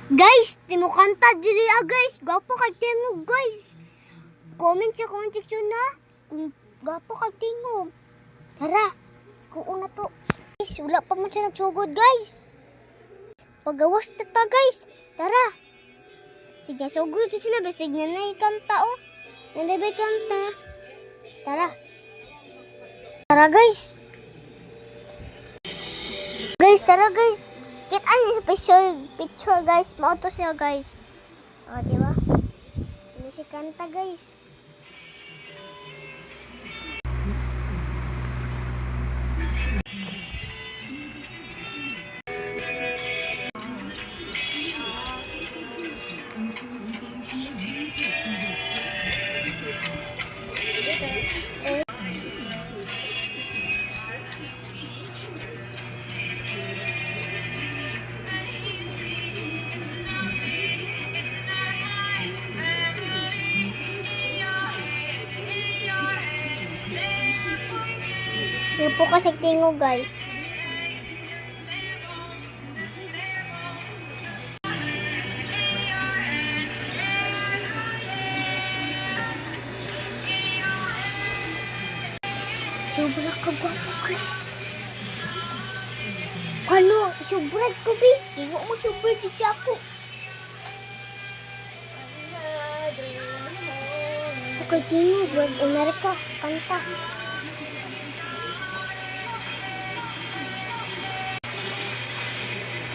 Guys, timo kanta diri guys. Gapo kag tingog guys. Comment sa comment section na. Kung gapo kag tingog. Tara, kuuna to. Guys, wala pa man siya nagsugod guys. Pagawas na ta guys. Tara. Sige, sugod sila. Basig na na kanta oh. Nanay kanta. Tara. Tara guys. Guys, tara guys. Kitaan niyo sa picture guys. Mauto siya guys. O, diba? Ini si kanta guys. Yung po kasi tingo guys. Sobra ka gwapo guys. Ano? Sobra ko bi. Tingo mo sobra di ako. Okay, tingo. Buwan unari ka. Kanta.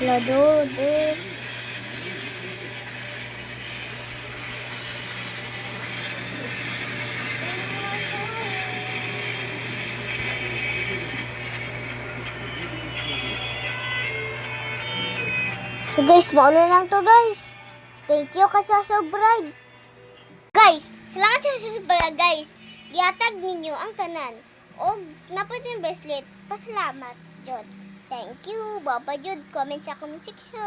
Lado, de. So guys, mauna lang to guys. Thank you kasi sa subscribe. Guys, salamat sa subscribe guys. Gihatag ninyo ang tanan. O napod yung bracelet. Pasalamat, Jod. Thank you. Baba Jod. Comment sa comment section.